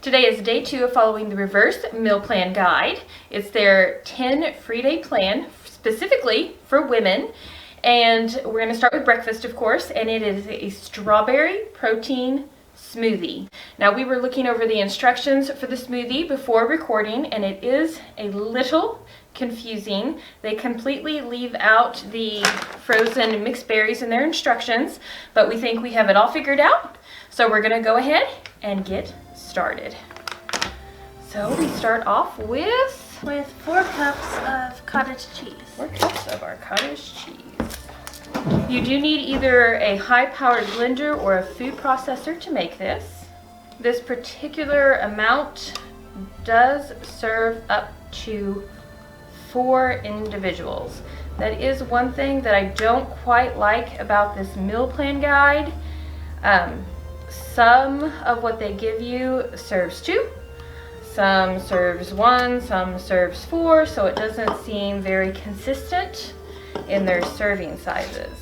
Today is day 2 of following the reverse meal plan guide. It's their 10 free day plan specifically for women. And we're going to start with breakfast, of course, and it is a strawberry protein smoothie. Now, we were looking over the instructions for the smoothie before recording, and it is a little confusing. They completely leave out the frozen mixed berries in their instructions, but we think we have it all figured out. So we're going to go ahead and get started. So we start off with 4 cups of cottage cheese. 4 cups of our cottage cheese. You do need either a high-powered blender or a food processor to make this. This particular amount does serve up to 4 individuals. That is one thing that I don't quite like about this meal plan guide. Some of what they give you serves 2, some serves 1, some serves 4, so it doesn't seem very consistent in their serving sizes.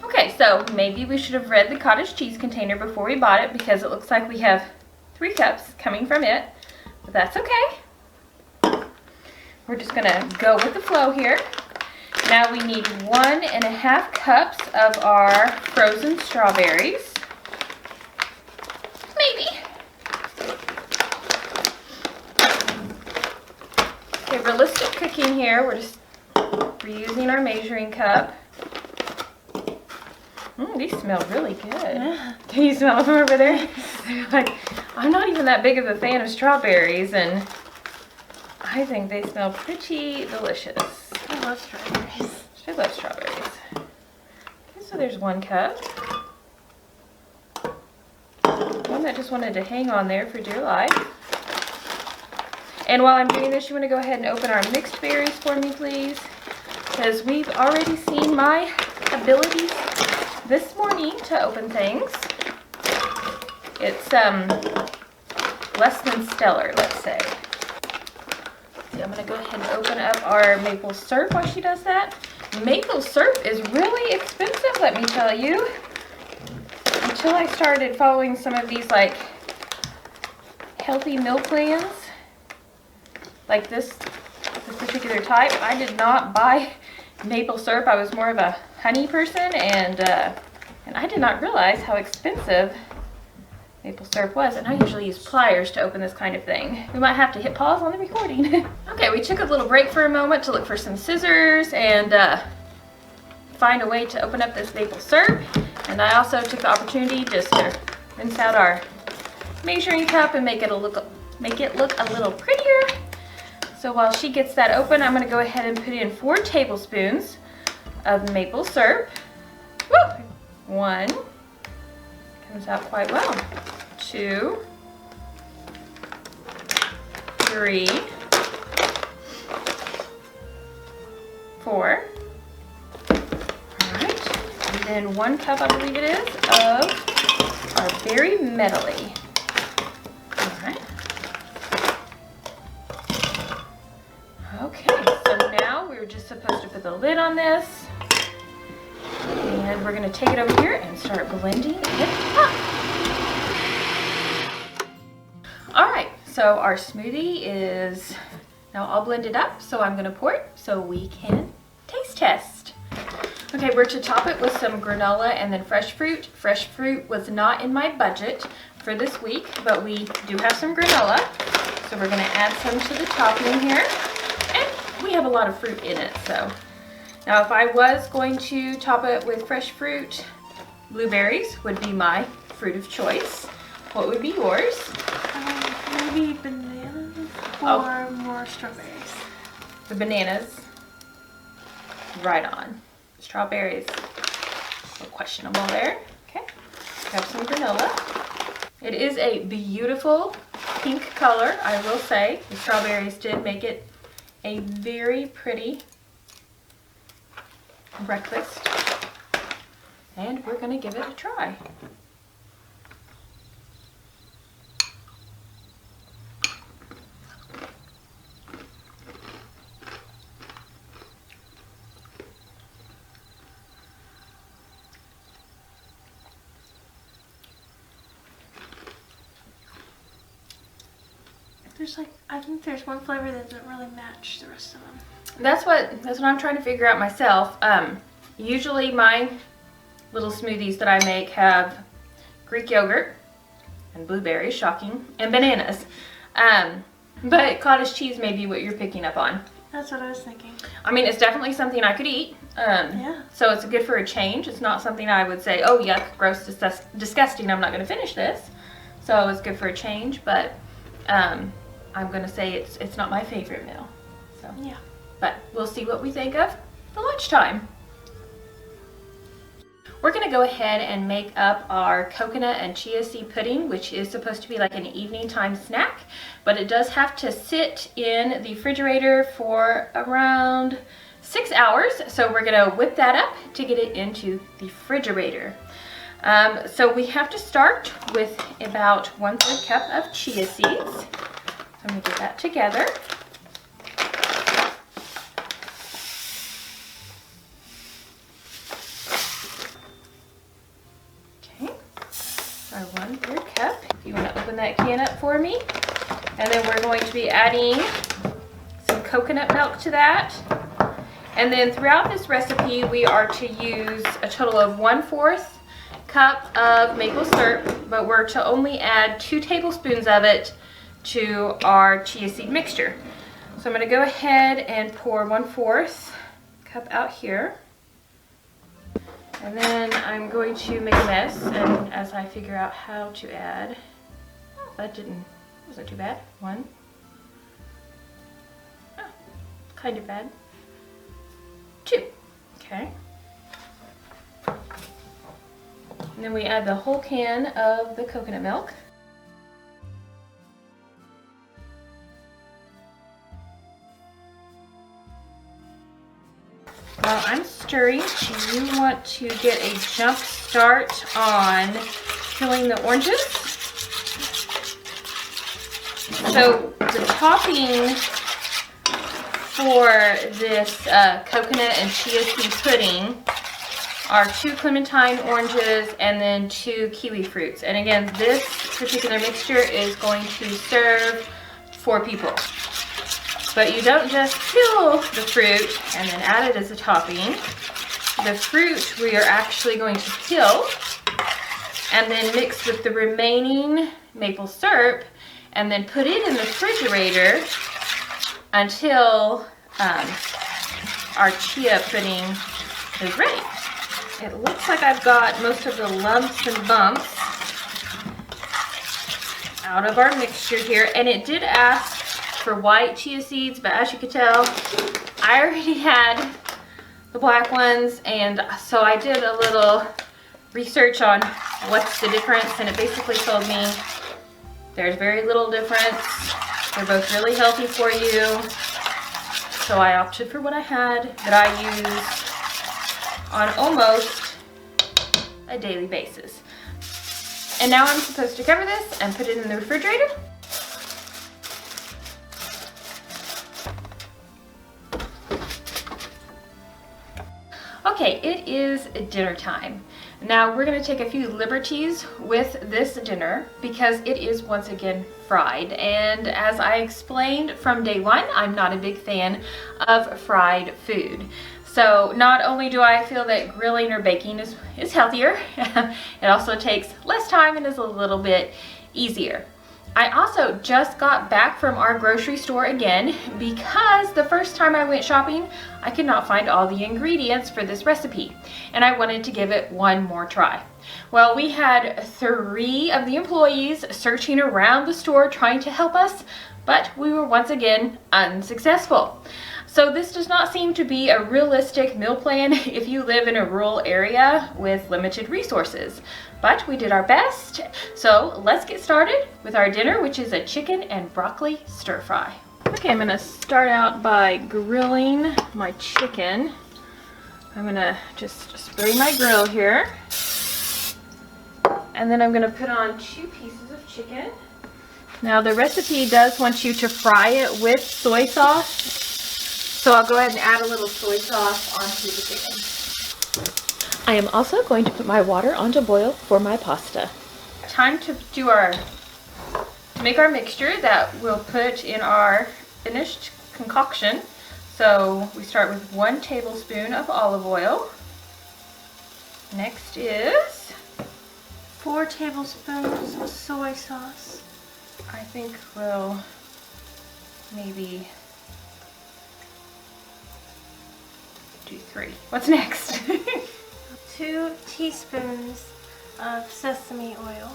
Okay, so maybe we should have read the cottage cheese container before we bought it, because it looks like we have 3 cups coming from it, but that's okay. We're just gonna go with the flow here. Now we need 1.5 cups of our frozen strawberries. Maybe. Okay, realistic cooking here. We're using our measuring cup. These smell really good. Yeah. Can you smell them over there? Like, I'm not even that big of a fan of strawberries, and I think they smell pretty delicious. I love strawberries. I love strawberries. Okay, so there's 1 cup. One that just wanted to hang on there for dear life. And while I'm doing this, you want to go ahead and open our mixed berries for me, please, because we've already seen my abilities this morning to open things. It's less than stellar, let's say. So I'm going to go ahead and open up our maple syrup while she does that. Maple syrup is really expensive, let me tell you. Until I started following some of these like healthy meal plans, like this particular type, I did not buy maple syrup. I was more of a honey person, and I did not realize how expensive maple syrup was. And I usually use pliers to open this kind of thing. We might have to hit pause on the recording. Okay, we took a little break for a moment to look for some scissors and find a way to open up this maple syrup. And I also took the opportunity just to rinse out our measuring cup and make it look a little prettier. So while she gets that open, I'm going to go ahead and put in 4 tablespoons of maple syrup. Woo! 1, comes out quite well. 2, 3, 4. And then 1 cup, I believe it is, of our berry medley. All right. Okay, so now we're just supposed to put the lid on this. And we're going to take it over here and start blending it up. All right, so our smoothie is now all blended up. So I'm going to pour it so we can taste test. Okay, we're to top it with some granola and then fresh fruit. Fresh fruit was not in my budget for this week, but we do have some granola. So we're going to add some to the topping here. And we have a lot of fruit in it, so. Now if I was going to top it with fresh fruit, blueberries would be my fruit of choice. What would be yours? Maybe bananas or more strawberries. The bananas, right on. Strawberries, a little questionable there. Okay, grab some granola. It is a beautiful pink color, I will say. The strawberries did make it a very pretty breakfast. And we're going to give it a try. I think there's one flavor that doesn't really match the rest of them. That's what I'm trying to figure out myself. Usually my little smoothies that I make have Greek yogurt and blueberries, shocking, and bananas. But cottage cheese may be what you're picking up on. That's what I was thinking. I mean, it's definitely something I could eat. Yeah. So it's good for a change. It's not something I would say, oh yuck, gross, disgusting, I'm not going to finish this. So it's good for a change, but I'm going to say it's not my favorite meal. So Yeah. But we'll see what we think of for lunchtime. We're going to go ahead and make up our coconut and chia seed pudding, which is supposed to be like an evening time snack, but it does have to sit in the refrigerator for around 6 hours. So we're going to whip that up to get it into the refrigerator. So we have to start with about 1/3 cup of chia seeds. So I'm going to get that together. Our 1/3 cup. If you want to open that can up for me. And then we're going to be adding some coconut milk to that. And then throughout this recipe, we are to use a total of 1/4 cup of maple syrup, but we're to only add 2 tablespoons of it to our chia seed mixture. So I'm going to go ahead and pour 1/4 cup out here. And then I'm going to make a mess, and as I figure out how to add, that wasn't too bad. 1. Oh, kind of bad. 2. Okay. And then we add the whole can of the coconut milk. While I'm stirring, you want to get a jump start on peeling the oranges. So the topping for this coconut and chia seed pudding are 2 clementine oranges and then 2 kiwi fruits. And again, this particular mixture is going to serve 4 people. But you don't just peel the fruit and then add it as a topping. The fruit we are actually going to peel and then mix with the remaining maple syrup and then put it in the refrigerator until our chia pudding is ready. It looks like I've got most of the lumps and bumps out of our mixture here, and it did ask for white chia seeds, but as you can tell, I already had the black ones, and so I did a little research on what's the difference, and it basically told me there's very little difference. They're both really healthy for you, so I opted for what I had that I use on almost a daily basis. And now I'm supposed to cover this and put it in the refrigerator. Okay, it is dinner time. Now we're going to take a few liberties with this dinner because it is once again fried, and as I explained from day one, I'm not a big fan of fried food. So not only do I feel that grilling or baking is healthier, it also takes less time and is a little bit easier. I also just got back from our grocery store again because the first time I went shopping, I could not find all the ingredients for this recipe, and I wanted to give it one more try. Well, we had 3 of the employees searching around the store trying to help us, but we were once again unsuccessful. So this does not seem to be a realistic meal plan if you live in a rural area with limited resources. But we did our best. So let's get started with our dinner, which is a chicken and broccoli stir fry. Okay, I'm gonna start out by grilling my chicken. I'm gonna just spray my grill here. And then I'm gonna put on 2 pieces of chicken. Now the recipe does want you to fry it with soy sauce. So I'll go ahead and add a little soy sauce onto the chicken. I am also going to put my water on to boil for my pasta. Time to do our to make our mixture that we'll put in our finished concoction. So we start with 1 tablespoon of olive oil. Next is 4 tablespoons of soy sauce. I think we'll maybe do 3. What's next? 2 teaspoons of sesame oil.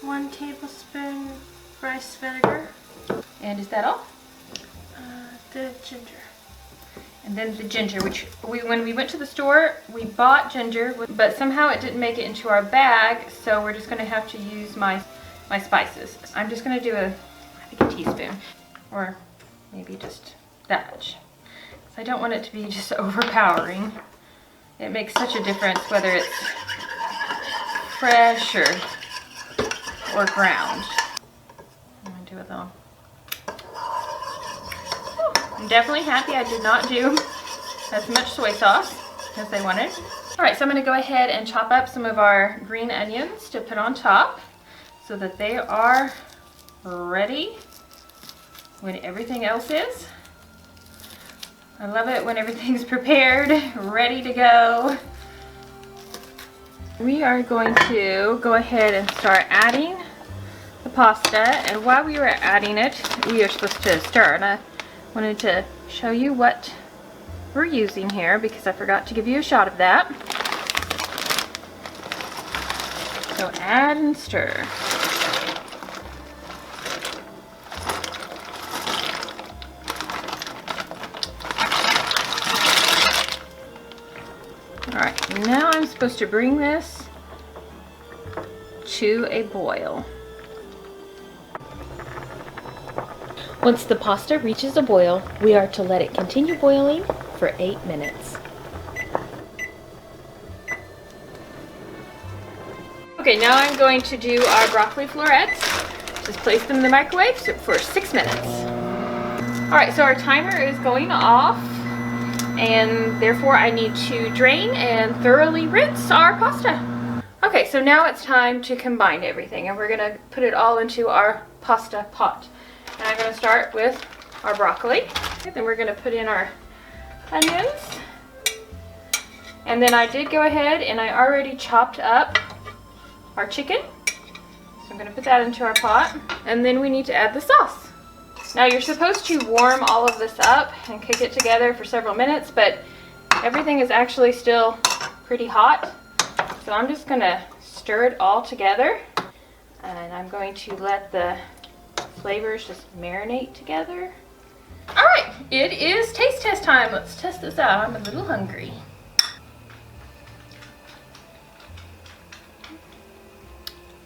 1 tablespoon rice vinegar. And is that all? The ginger. And then the ginger, which when we went to the store, we bought ginger, but somehow it didn't make it into our bag, so we're just gonna have to use my spices. I'm just gonna do I think a teaspoon, or maybe just that much. 'Cause I don't want it to be just overpowering. It makes such a difference whether it's fresh or ground. I'm gonna do it though. I'm definitely happy I did not do as much soy sauce as they wanted. All right, so I'm gonna go ahead and chop up some of our green onions to put on top so that they are ready when everything else is. I love it when everything's prepared, ready to go. We are going to go ahead and start adding the pasta, and while we were adding it, we are supposed to stir, and I wanted to show you what we're using here because I forgot to give you a shot of that. So add and stir. All right, now I'm supposed to bring this to a boil. Once the pasta reaches a boil, we are to let it continue boiling for 8 minutes. Okay, now I'm going to do our broccoli florets. Just place them in the microwave for 6 minutes. All right, so our timer is going off, and therefore I need to drain and thoroughly rinse our pasta. Okay, so now it's time to combine everything, and we're gonna put it all into our pasta pot. And I'm going to start with our broccoli. Then we're going to put in our onions. And then I did go ahead and I already chopped up our chicken. So I'm going to put that into our pot. And then we need to add the sauce. Now you're supposed to warm all of this up and cook it together for several minutes, but everything is actually still pretty hot. So I'm just going to stir it all together. And I'm going to let the flavors just marinate together. All right, it is taste test time. Let's test this out. I'm a little hungry.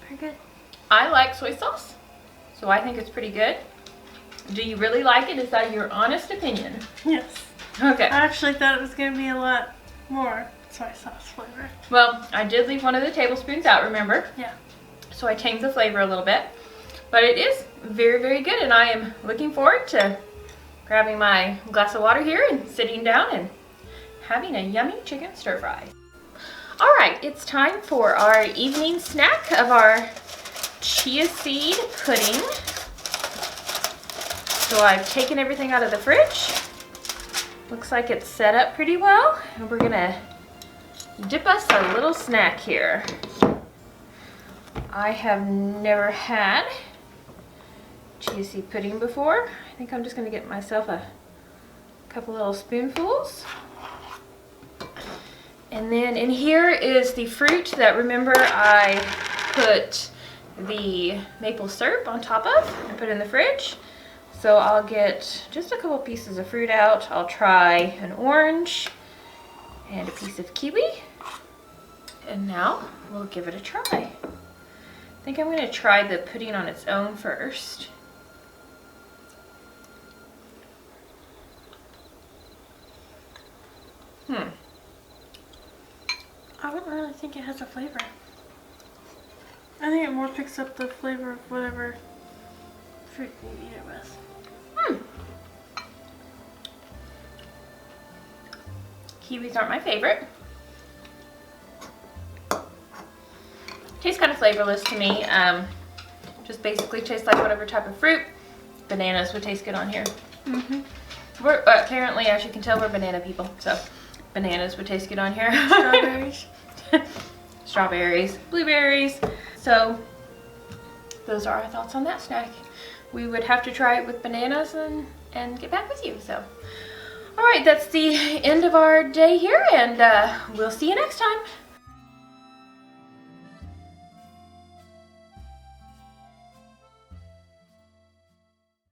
Very good. I like soy sauce, so I think it's pretty good. Do you really like it? Is that your honest opinion? Yes. Okay. I actually thought it was going to be a lot more soy sauce flavor. Well, I did leave one of the tablespoons out, remember? Yeah. So I tamed the flavor a little bit. But it is very, very good, and I am looking forward to grabbing my glass of water here and sitting down and having a yummy chicken stir fry. All right, it's time for our evening snack of our chia seed pudding. So I've taken everything out of the fridge. Looks like it's set up pretty well, and we're gonna dip us a little snack here. I have never had chia seed pudding before. I think I'm just going to get myself a couple little spoonfuls. And then in here is the fruit that, remember, I put the maple syrup on top of and put in the fridge. So I'll get just a couple pieces of fruit out. I'll try an orange and a piece of kiwi. And now we'll give it a try. I think I'm going to try the pudding on its own first. I wouldn't really think it has a flavor. I think it more picks up the flavor of whatever fruit you eat it with. Kiwis aren't my favorite. Tastes kind of flavorless to me. Just basically tastes like whatever type of fruit. Bananas would taste good on here. We're apparently, as you can tell, we're banana people, so bananas would taste good on here. Strawberries. Strawberries, blueberries. So those are our thoughts on that snack. We would have to try it with bananas and get back with you. So, all right, that's the end of our day here, and we'll see you next time.